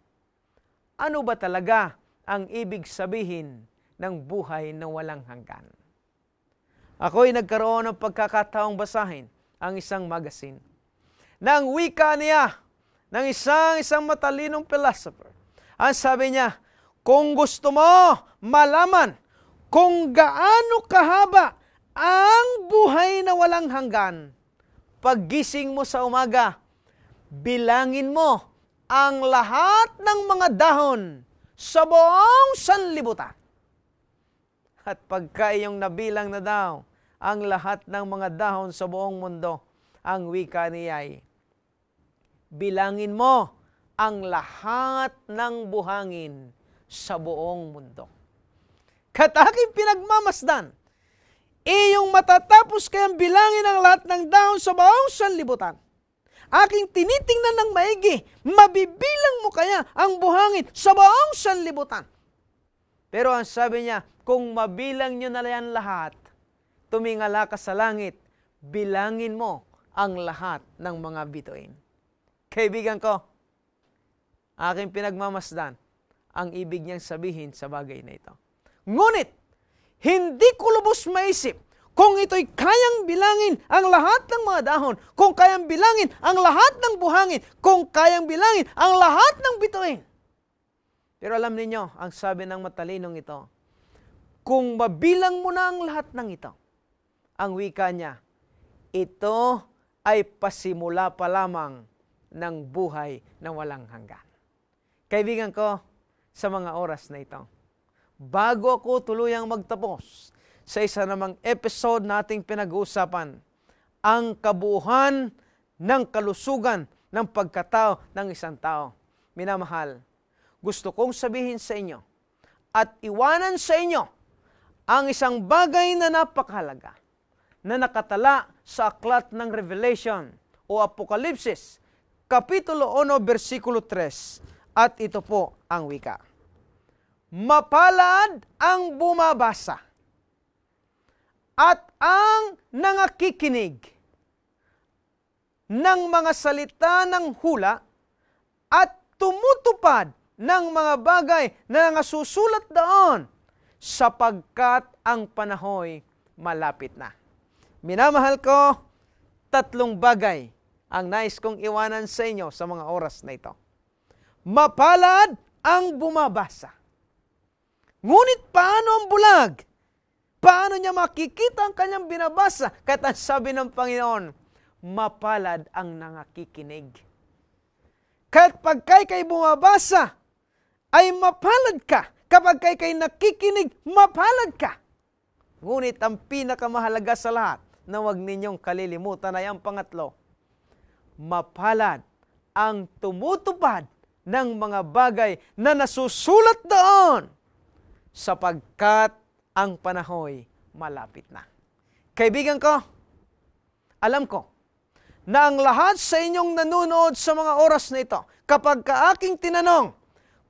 Ano ba talaga ang ibig sabihin ng buhay na walang hanggan? Ako'y nagkaroon ng pagkakataong basahin ang isang magazine na ang wika niya ng isang matalinong philosopher. Ang sabi niya, kung gusto mo malaman kung gaano kahaba ang buhay na walang hanggan, paggising mo sa umaga, bilangin mo ang lahat ng mga dahon sa buong sanlibutan. At pagka iyong nabilang na daw ang lahat ng mga dahon sa buong mundo, ang wika niya ay, bilangin mo ang lahat ng buhangin sa buong mundo. Kat aking pinagmamasdan, iyong matatapos kayang bilangin ang lahat ng dahon sa buong sanlibutan. Aking tinitingnan ng maigi, mabibilang mo kaya ang buhangin sa buong sanlibutan. Pero ang sabi niya, kung mabilang nyo na yan lahat, tumingala ka sa langit, bilangin mo ang lahat ng mga bituin. Kaibigan ko, aking pinagmamasdan ang ibig niyang sabihin sa bagay na ito. Ngunit, hindi ko lubos maisip kung ito'y kayang bilangin ang lahat ng mga dahon, kung kayang bilangin ang lahat ng buhangin, kung kayang bilangin ang lahat ng bituin. Pero alam ninyo, ang sabi ng matalinong ito, kung mabilang mo na ang lahat ng ito, ang wika niya, ito ay pasimula pa lamang ng buhay na walang hanggan. Kaibigan ko, sa mga oras na ito, bago ako tuluyang magtapos sa isa namang episode nating pinag-uusapan, ang kabuuhan ng kalusugan ng pagkatao ng isang tao. Minamahal, gusto kong sabihin sa inyo at iwanan sa inyo ang isang bagay na napakahalaga na nakatala sa aklat ng Revelation o Apokalipsis, Kapitulo 1, versikulo 3, at ito po ang wika. Mapalad ang bumabasa at ang nangakikinig ng mga salita ng hula at tumutupad ng mga bagay na nasusulat doon, sapagkat ang panahoy malapit na. Minamahal ko, 3 bagay ang nais kong iwanan sa inyo sa mga oras na ito. Mapalad ang bumabasa. Ngunit paano ang bulag? Paano niya makikita ang kanyang binabasa? Kahit ang sabi ng Panginoon, mapalad ang nangakikinig. Kahit pagkay kay bumabasa, ay mapalad ka. Kapag kay nakikinig, mapalad ka. Ngunit ang pinakamahalaga sa lahat, na huwag ninyong kalilimutan ay ang pangatlo, mapalad ang tumutupad ng mga bagay na nasusulat doon, sapagkat ang panahoy malapit na. Kaibigan ko, alam ko na ang lahat sa inyong nanonood sa mga oras na ito, kapag aking tinanong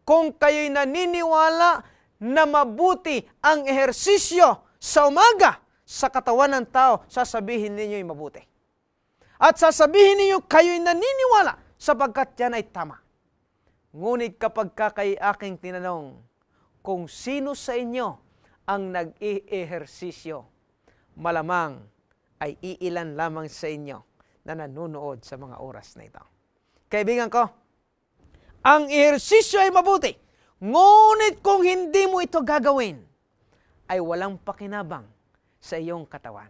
kung kayo'y naniniwala na mabuti ang ehersisyo sa umaga sa katawan ng tao, sasabihin ninyo'y mabuti. At sasabihin ninyo kayo'y naniniwala sapagkat yan ay tama. Ngunit kapag kay aking tinanong kung sino sa inyo ang nag-i-ehersisyo, malamang ay iilan lamang sa inyo na nanonood sa mga oras na ito. Kaibigan ko, ang ehersisyo ay mabuti. Ngunit kung hindi mo ito gagawin, ay walang pakinabang sa iyong katawan.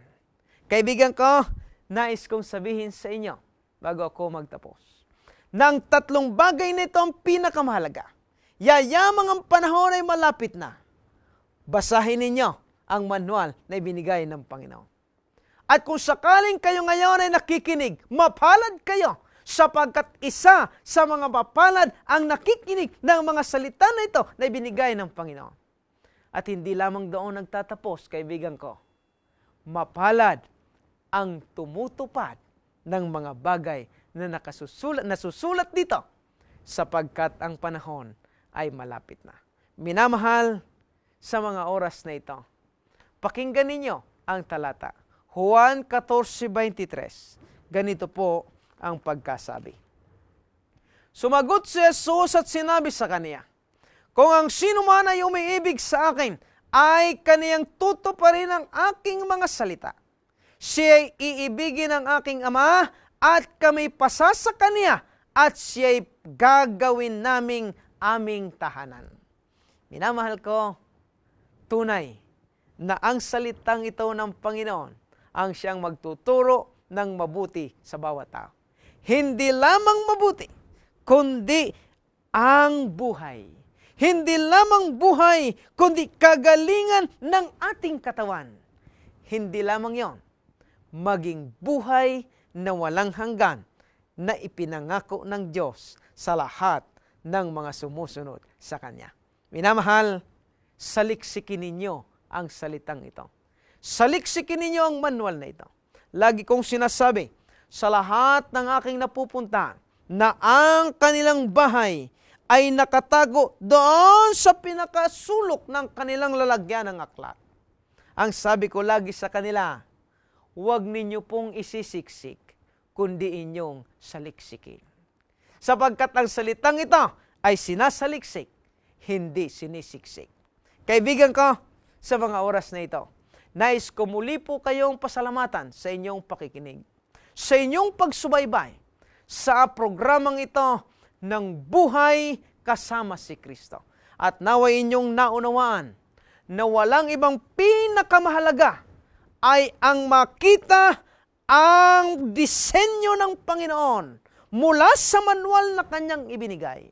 Kaibigan ko, nais kong sabihin sa inyo, bago ako magtapos, ng 3 bagay nito ang pinakamahalaga. Yayamang ang panahon ay malapit na. Basahin ninyo ang manual na ibinigay ng Panginoon. At kung sakaling kayo ngayon ay nakikinig, mapalad kayo, sapagkat isa sa mga mapalad ang nakikinig ng mga salita na ito na ibinigay ng Panginoon. At hindi lamang doon nagtatapos, kaibigan ko, mapalad ang tumutupad ng mga bagay na nasusulat dito, sapagkat ang panahon ay malapit na. Minamahal, sa mga oras na ito, pakinggan ninyo ang talata. Juan 14:23. Ganito po ang pagkasabi. Sumagot si Jesus at sinabi sa kaniya, kung ang sino man ay umiibig sa akin, ay kaniyang tutuparin ang aking mga salita. Siya'y iibigin ng aking Ama at kami pasa sa Kanya at siya'y gagawin naming aming tahanan. Minamahal ko, tunay na ang salitang ito ng Panginoon ang siyang magtuturo ng mabuti sa bawat tao. Hindi lamang mabuti, kundi ang buhay. Hindi lamang buhay, kundi kagalingan ng ating katawan. Hindi lamang yon, maging buhay na walang hanggan na ipinangako ng Diyos sa lahat ng mga sumusunod sa Kanya. Minamahal, saliksikin ninyo ang salitang ito. Saliksikin ninyo ang manual na ito. Lagi kong sinasabi, sa lahat ng aking napupuntahan, na ang kanilang bahay ay nakatago doon sa pinakasulok ng kanilang lalagyan ng aklat. Ang sabi ko lagi sa kanila, huwag ninyo pong isisiksik, kundi inyong saliksikin. Sapagkat ang salitang ito ay sinasaliksik, hindi sinisiksik. Kaibigan ko, sa mga oras na ito, nais ko muli po kayong pasalamatan sa inyong pakikinig, sa inyong pagsubaybay sa programang ito ng Buhay Kasama si Kristo. At naway inyong naunawaan na walang ibang pinakamahalaga ay ang makita ang disenyo ng Panginoon mula sa manual na Kanyang ibinigay.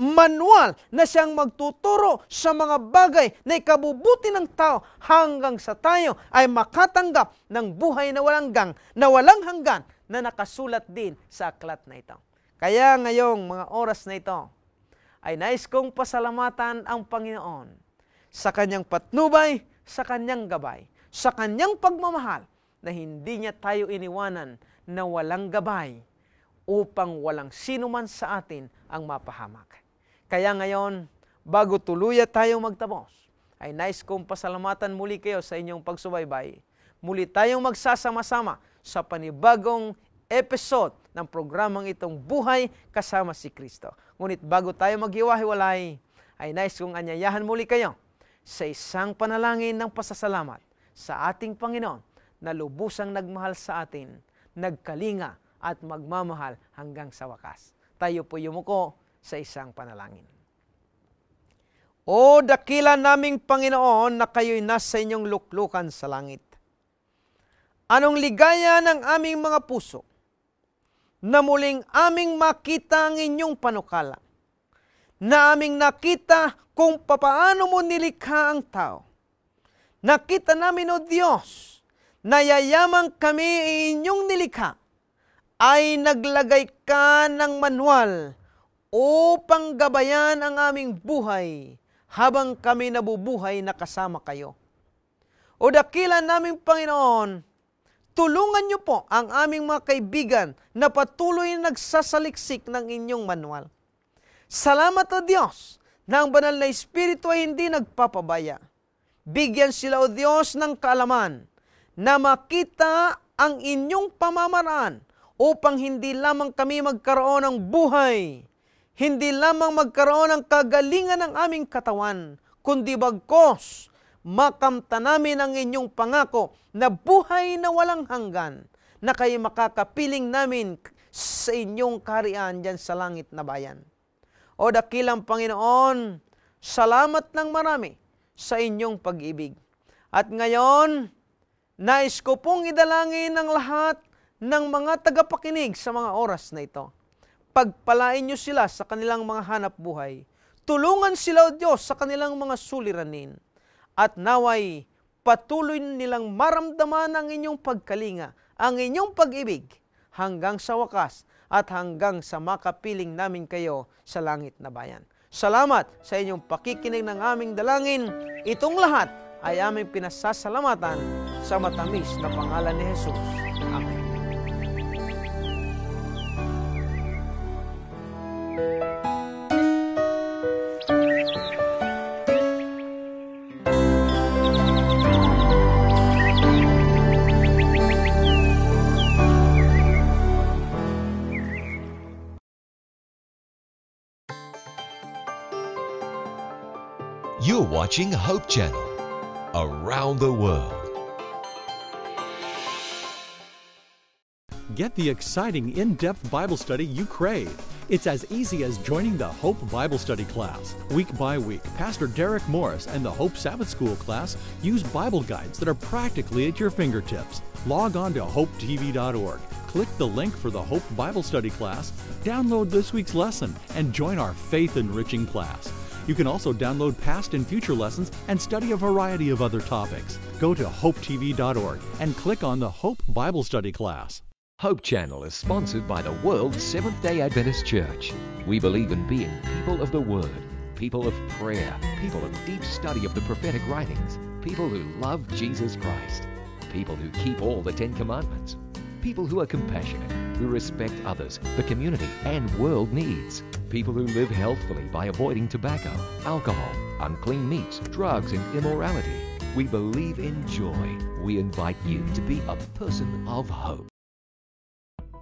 Manual na siyang magtuturo sa mga bagay na ikabubuti ng tao hanggang sa tayo ay makatanggap ng buhay na walang hanggan na nakasulat din sa aklat na ito. Kaya ngayong mga oras na ito ay nais kong pasalamatan ang Panginoon sa Kanyang patnubay, sa Kanyang gabay, sa Kanyang pagmamahal na hindi niya tayo iniwanan na walang gabay upang walang sino man sa atin ang mapahamak. Kaya ngayon, bago tuluyan tayong magtapos, ay nais kong pasalamatan muli kayo sa inyong pagsubaybay. Muli tayong magsasama-sama sa panibagong episode ng programang itong Buhay Kasama si Kristo. Ngunit bago tayo maghiwa-hiwalay, ay nais kong anyayahan muli kayo sa isang panalangin ng pasasalamat sa ating Panginoon na lubusang nagmahal sa atin, nagkalinga at magmamahal hanggang sa wakas. Tayo po yumuko sa isang panalangin. O dakila naming Panginoon na kayo'y nasa inyong luklukan sa langit. Anong ligaya ng aming mga puso na muling aming makita ang inyong panukala, na aming nakita kung papaano mo nilikha ang tao. Nakita namin, O Diyos, na yayamang kami inyong nilikha, ay naglagay ka ng manual upang gabayan ang aming buhay habang kami nabubuhay na kasama kayo. O dakila naming Panginoon, tulungan niyo po ang aming mga kaibigan na patuloy nagsasaliksik ng inyong manual. Salamat, O Diyos, na ang banal na Espiritu ay hindi nagpapabaya. Bigyan sila, O Diyos, ng kaalaman na makita ang inyong pamamaraan upang hindi lamang kami magkaroon ng buhay, hindi lamang magkaroon ng kagalingan ng aming katawan, kundi bagkos makamta namin ang inyong pangako na buhay na walang hanggan, na kayo makakapiling namin sa inyong kaharian dyan sa langit na bayan. O dakilang Panginoon, salamat ng marami sa inyong pag-ibig. At ngayon, nais ko pong idalangin ang lahat ng mga tagapakinig sa mga oras na ito. Pagpalain niyo sila sa kanilang mga hanap buhay. Tulungan sila, O Diyos, sa kanilang mga suliranin. At naway, patuloy nilang maramdaman ang inyong pagkalinga, ang inyong pag-ibig, hanggang sa wakas at hanggang sa makapiling namin kayo sa langit na bayan. Salamat sa inyong pakikinig ng aming dalangin. Itong lahat ay aming pinasasalamatan sa matamis na pangalan ni Jesus. Amen. You're watching Hope Channel, around the world. Get the exciting, in-depth Bible study you crave. It's as easy as joining the Hope Bible Study class. Week by week, Pastor Derek Morris and the Hope Sabbath School class use Bible guides that are practically at your fingertips. Log on to hopetv.org. Click the link for the Hope Bible Study class, download this week's lesson, and join our faith-enriching class. You can also download past and future lessons and study a variety of other topics. Go to hopetv.org and click on the Hope Bible Study class. Hope Channel is sponsored by the World Seventh-day Adventist Church. We believe in being people of the Word, people of prayer, people of deep study of the prophetic writings, people who love Jesus Christ, people who keep all the 10 Commandments, people who are compassionate, who respect others, the community, and world needs, people who live healthfully by avoiding tobacco, alcohol, unclean meats, drugs, and immorality. We believe in joy. We invite you to be a person of hope.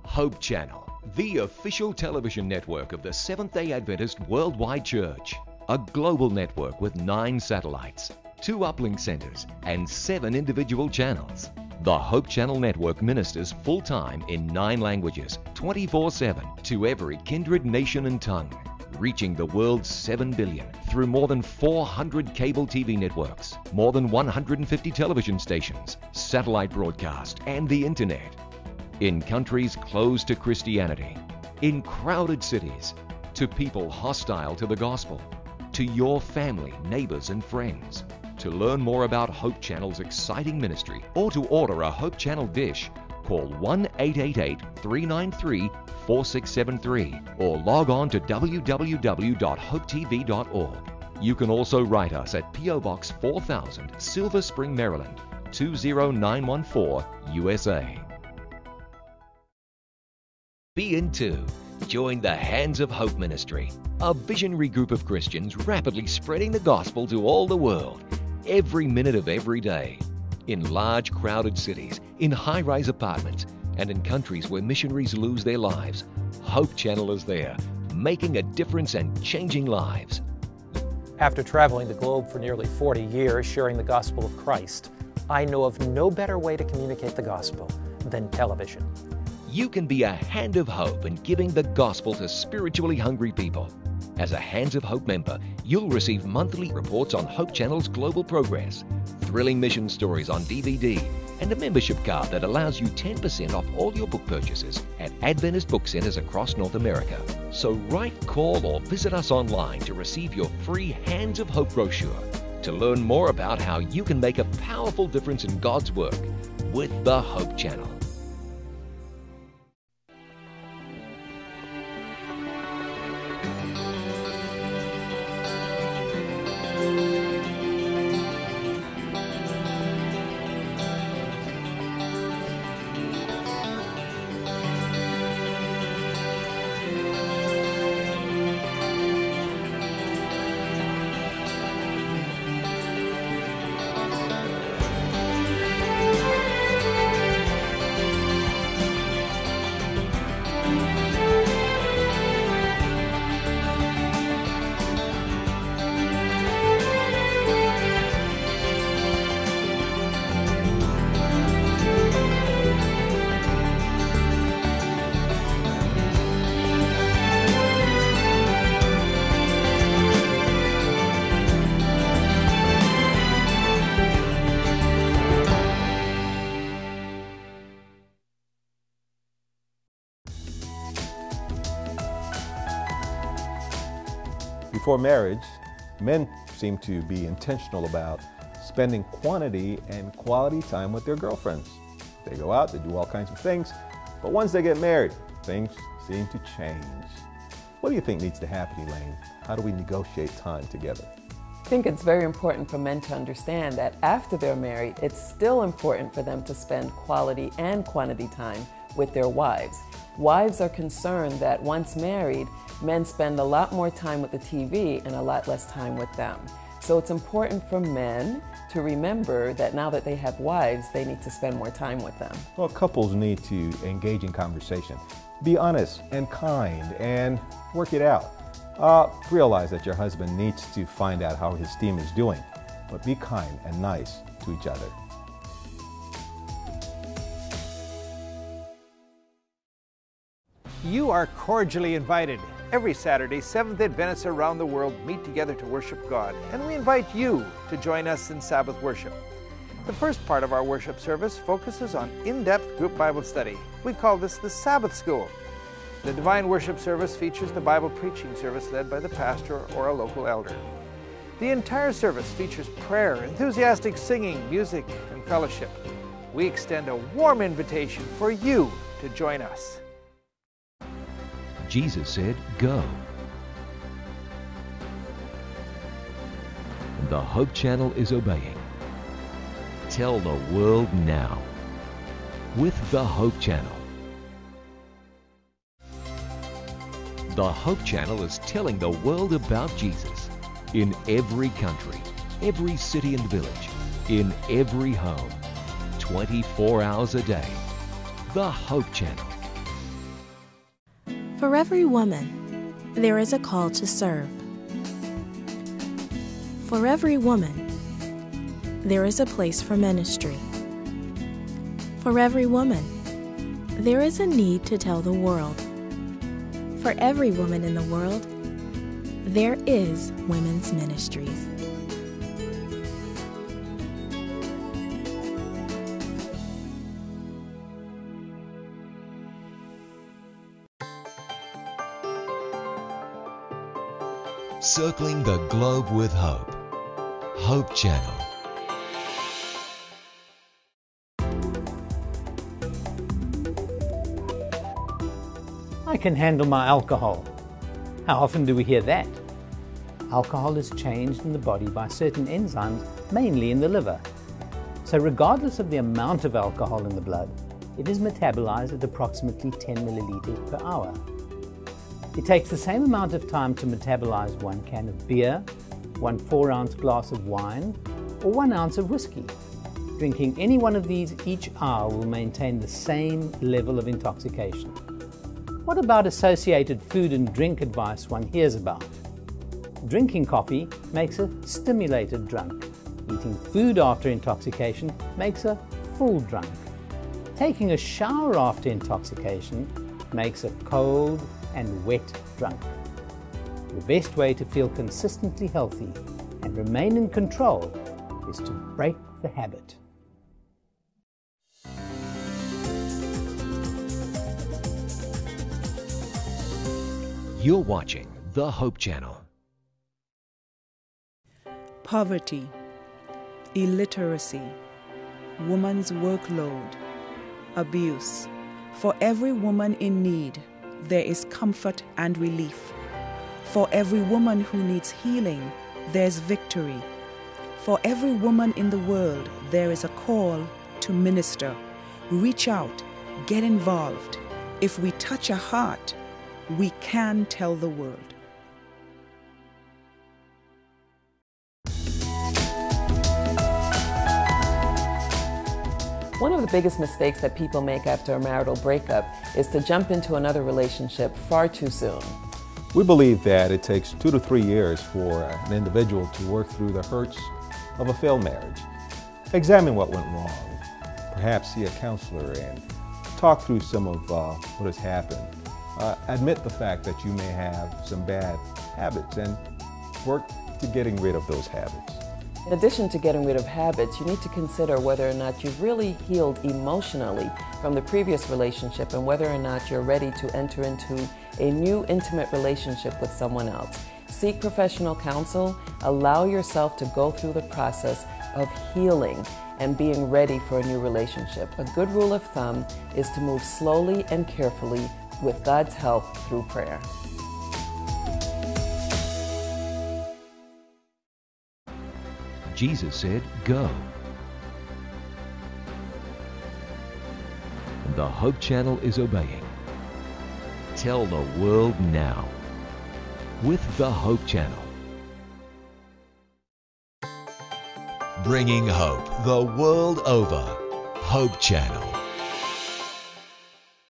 Hope Channel, the official television network of the Seventh-day Adventist Worldwide Church. A global network with 9 satellites, 2 uplink centers, and 7 individual channels. The Hope Channel Network ministers full-time in 9 languages, 24/7, to every kindred, nation, and tongue, reaching the world's 7 billion through more than 400 cable TV networks, more than 150 television stations, satellite broadcast, and the Internet. In countries closed to Christianity, in crowded cities, to people hostile to the gospel, to your family, neighbors, and friends. To learn more about Hope Channel's exciting ministry or to order a Hope Channel dish, call 1-888-393-4673 or log on to www.hopetv.org. You can also write us at P.O. Box 4000, Silver Spring, Maryland, 20914, USA. Be in too. Join the Hands of Hope Ministry, a visionary group of Christians rapidly spreading the gospel to all the world, every minute of every day. In large, crowded cities, in high-rise apartments, and in countries where missionaries lose their lives, Hope Channel is there, making a difference and changing lives. After traveling the globe for nearly 40 years sharing the gospel of Christ, I know of no better way to communicate the gospel than television. You can be a hand of hope in giving the gospel to spiritually hungry people. As a Hands of Hope member, you'll receive monthly reports on Hope Channel's global progress, thrilling mission stories on DVD, and a membership card that allows you 10% off all your book purchases at Adventist book centers across North America. So write, call, or visit us online to receive your free Hands of Hope brochure to learn more about how you can make a powerful difference in God's work with the Hope Channel. Before marriage, men seem to be intentional about spending quantity and quality time with their girlfriends. They go out, they do all kinds of things, but once they get married, things seem to change. What do you think needs to happen, Elaine? How do we negotiate time together? I think it's very important for men to understand that after they're married, it's still important for them to spend quality and quantity time with their wives. Wives are concerned that once married, men spend a lot more time with the TV and a lot less time with them. So it's important for men to remember that now that they have wives, they need to spend more time with them. Well, couples need to engage in conversation. Be honest and kind and work it out. Realize that your husband needs to find out how his team is doing, but be kind and nice to each other. You are cordially invited. Every Saturday, Seventh-day Adventists around the world meet together to worship God, and we invite you to join us in Sabbath worship. The first part of our worship service focuses on in-depth group Bible study. We call this the Sabbath School. The Divine Worship service features the Bible preaching service led by the pastor or a local elder. The entire service features prayer, enthusiastic singing, music, and fellowship. We extend a warm invitation for you to join us. Jesus said, "Go." And the Hope Channel is obeying. Tell the world now with the Hope Channel. The Hope Channel is telling the world about Jesus in every country, every city and village, in every home, 24 hours a day. The Hope Channel. For every woman, there is a call to serve. For every woman, there is a place for ministry. For every woman, there is a need to tell the world. For every woman in the world, there is Women's Ministries. Circling the globe with hope. Hope Channel. I can handle my alcohol. How often do we hear that? Alcohol is changed in the body by certain enzymes, mainly in the liver. So regardless of the amount of alcohol in the blood, it is metabolized at approximately 10 milliliters per hour. It takes the same amount of time to metabolize 1 can of beer, 1 4-ounce glass of wine, or 1 ounce of whiskey. Drinking any one of these each hour will maintain the same level of intoxication. What about associated food and drink advice one hears about? Drinking coffee makes a stimulated drunk. Eating food after intoxication makes a full drunk. Taking a shower after intoxication makes a cold and wet drunk. The best way to feel consistently healthy and remain in control is to break the habit. You're watching the Hope Channel. Poverty, illiteracy, woman's workload, abuse. For every woman in need, there is comfort and relief. For every woman who needs healing, there's victory. For every woman in the world, there is a call to minister. Reach out, get involved. If we touch a heart, we can tell the world. One of the biggest mistakes that people make after a marital breakup is to jump into another relationship far too soon. We believe that it takes 2 to 3 years for an individual to work through the hurts of a failed marriage. Examine what went wrong. Perhaps see a counselor and talk through some of what has happened. Admit the fact that you may have some bad habits and work to getting rid of those habits. In addition to getting rid of habits, you need to consider whether or not you've really healed emotionally from the previous relationship and whether or not you're ready to enter into a new intimate relationship with someone else. Seek professional counsel. Allow yourself to go through the process of healing and being ready for a new relationship. A good rule of thumb is to move slowly and carefully with God's help through prayer. Jesus said, "Go." And the Hope Channel is obeying. Tell the world now with the Hope Channel. Bringing hope the world over. Hope Channel.